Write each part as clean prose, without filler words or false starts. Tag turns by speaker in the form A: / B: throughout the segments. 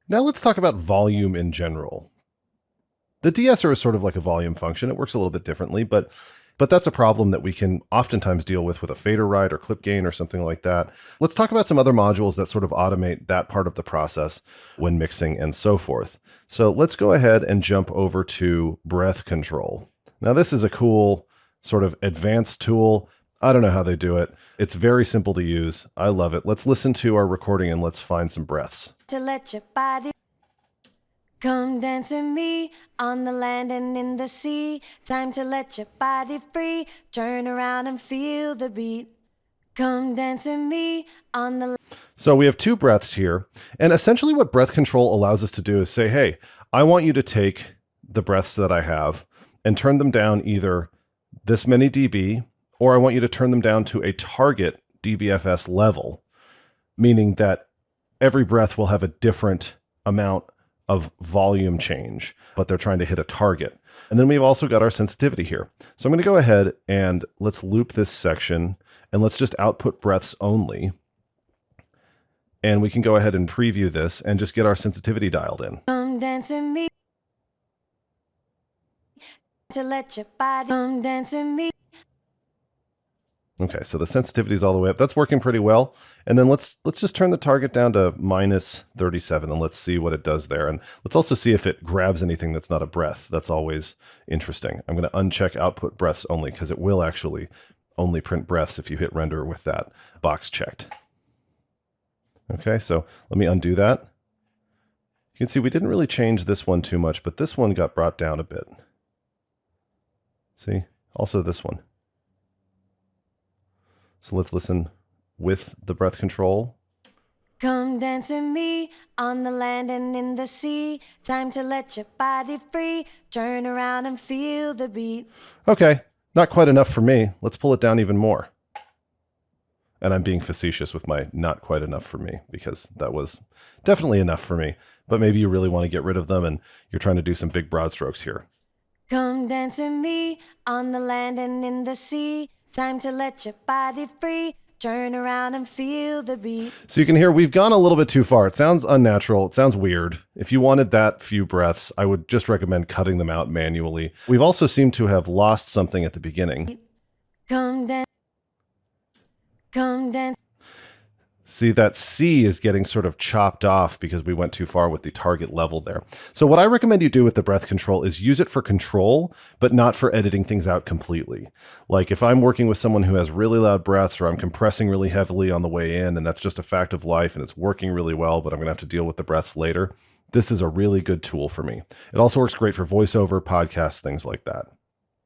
A: Now let's talk about volume in general. The de-esser is sort of like a volume function. It works a little bit differently, but that's a problem that we can oftentimes deal with a fader write or clip gain or something like that. Let's talk about some other modules that sort of automate that part of the process when mixing and so forth. So let's go ahead and jump over to breath control. Now this is a cool sort of advanced tool. I don't know how they do it. It's very simple to use. I love it. Let's listen to our recording and let's find some breaths.
B: To let your body come dance with me on the land and in the sea. Time to let your body free. Turn around and feel the beat. Come dance with me on the...
A: So we have two breaths here. And essentially what breath control allows us to do is say, hey, I want you to take the breaths that I have and turn them down either this many dB, or I want you to turn them down to a target dBFS level, meaning that every breath will have a different amount of volume change, but they're trying to hit a target. And then we've also got our sensitivity here. So I'm going to go ahead and let's loop this section and let's just output breaths only. And we can go ahead and preview this and just get our sensitivity dialed in.
B: Come dance with me. To let your body come dance with me.
A: Okay, so the sensitivity is all the way up. That's working pretty well. And then let's just turn the target down to -37 and let's see what it does there. And let's also see if it grabs anything that's not a breath. That's always interesting. I'm going to uncheck output breaths only because it will actually only print breaths if you hit render with that box checked. Okay, so let me undo that. You can see we didn't really change this one too much, but this one got brought down a bit. See? Also this one. So let's listen with the breath control.
B: Come dance with me on the land and in the sea. Time to let your body free. Turn around and feel the beat.
A: Okay, not quite enough for me. Let's pull it down even more. And I'm being facetious with my not quite enough for me because that was definitely enough for me. But maybe you really want to get rid of them and you're trying to do some big broad strokes here.
B: Come dance with me on the land and in the sea. Time to let your body free. Turn around and feel the beat.
A: So you can hear we've gone a little bit too far. It sounds unnatural. It sounds weird. If you wanted that few breaths, I would just recommend cutting them out manually. We've also seemed to have lost something at the beginning.
B: Come dance. Come dance.
A: See, that C is getting sort of chopped off because we went too far with the target level there. So what I recommend you do with the breath control is use it for control, but not for editing things out completely. Like if I'm working with someone who has really loud breaths or I'm compressing really heavily on the way in and that's just a fact of life and it's working really well, but I'm going to have to deal with the breaths later, this is a really good tool for me. It also works great for voiceover, podcasts, things like that.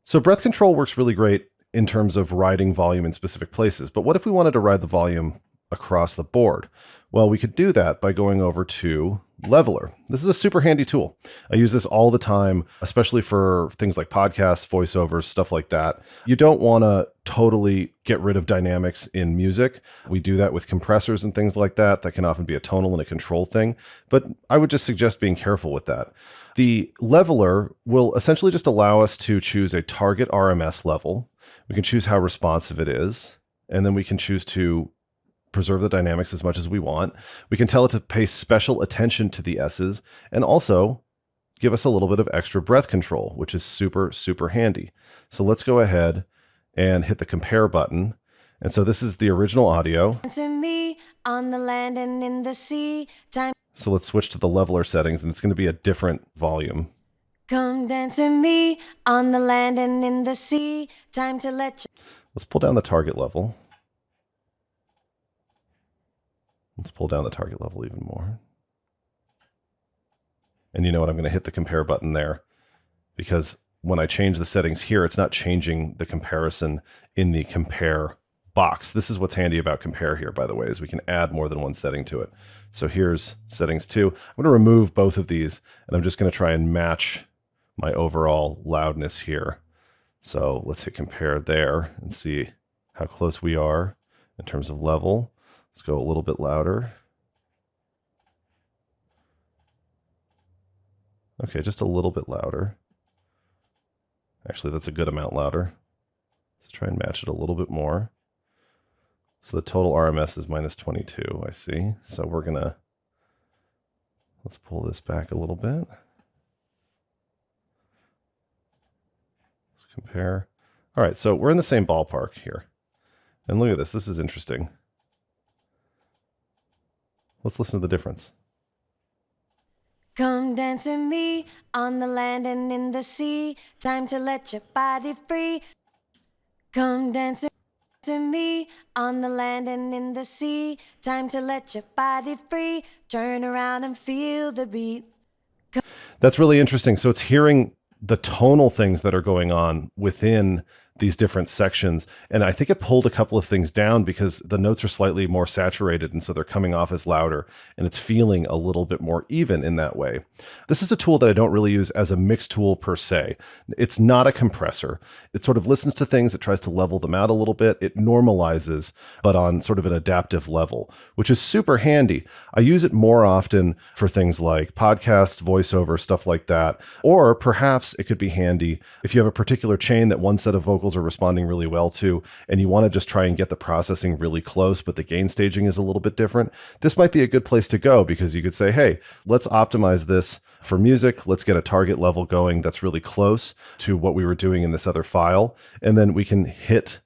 A: So breath control works really great in terms of riding volume in specific places. But what if we wanted to ride the volume across the board? Well, we could do that by going over to Leveler. This is a super handy tool. I use this all the time, especially for things like podcasts, voiceovers, stuff like that. You don't want to totally get rid of dynamics in music. We do that with compressors and things like that. That can often be a tonal and a control thing, but I would just suggest being careful with that. The leveler will essentially just allow us to choose a target RMS level. We can choose how responsive it is, and then we can choose to preserve the dynamics as much as we want. We can tell it to pay special attention to the S's and also give us a little bit of extra breath control, which is super, super handy. So let's go ahead and hit the compare button. And so this is the original audio.
B: Dance with me on the land and in the sea. Time.
A: So let's switch to the leveler settings and it's going to be a different volume.
B: Come dance with me on the land and in the sea. Time to let you.
A: Let's pull down the target level. Let's pull down the target level even more. And you know what? I'm going to hit the compare button there because when I change the settings here, it's not changing the comparison in the compare box. This is what's handy about compare here, by the way, is we can add more than one setting to it. So here's settings 2. I'm going to remove both of these and I'm just going to try and match my overall loudness here. So let's hit compare there and see how close we are in terms of level. Let's go a little bit louder. Okay, just a little bit louder. Actually, that's a good amount louder. Let's try and match it a little bit more. So the total RMS is -22, I see. So we're gonna Let's pull this back a little bit. Let's compare. All right, so we're in the same ballpark here. And look at this. This is interesting. Let's listen to the difference.
B: Come dance with me on the land and in the sea. Time to let your body free. Come dance with me on the land and in the sea. Time to let your body free. Turn around and feel the beat.
A: That's really interesting. So it's hearing the tonal things that are going on within these different sections. And I think it pulled a couple of things down because the notes are slightly more saturated. And so they're coming off as louder and it's feeling a little bit more even in that way. This is a tool that I don't really use as a mix tool per se. It's not a compressor. It sort of listens to things. It tries to level them out a little bit. It normalizes, but on sort of an adaptive level, which is super handy. I use it more often for things like podcasts, voiceover, stuff like that. Or perhaps it could be handy if you have a particular chain that one set of vocals are responding really well to, and you want to just try and get the processing really close, but the gain staging is a little bit different. This might be a good place to go because you could say, hey, let's optimize this for music. Let's get a target level going that's really close to what we were doing in this other file. And then we can hit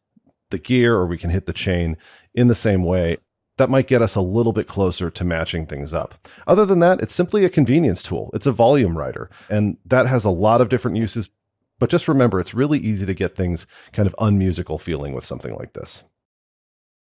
A: the gear or we can hit the chain in the same way. That might get us a little bit closer to matching things up. Other than that, it's simply a convenience tool. It's a volume writer, and that has a lot of different uses. But just remember, it's really easy to get things kind of unmusical feeling with something like this.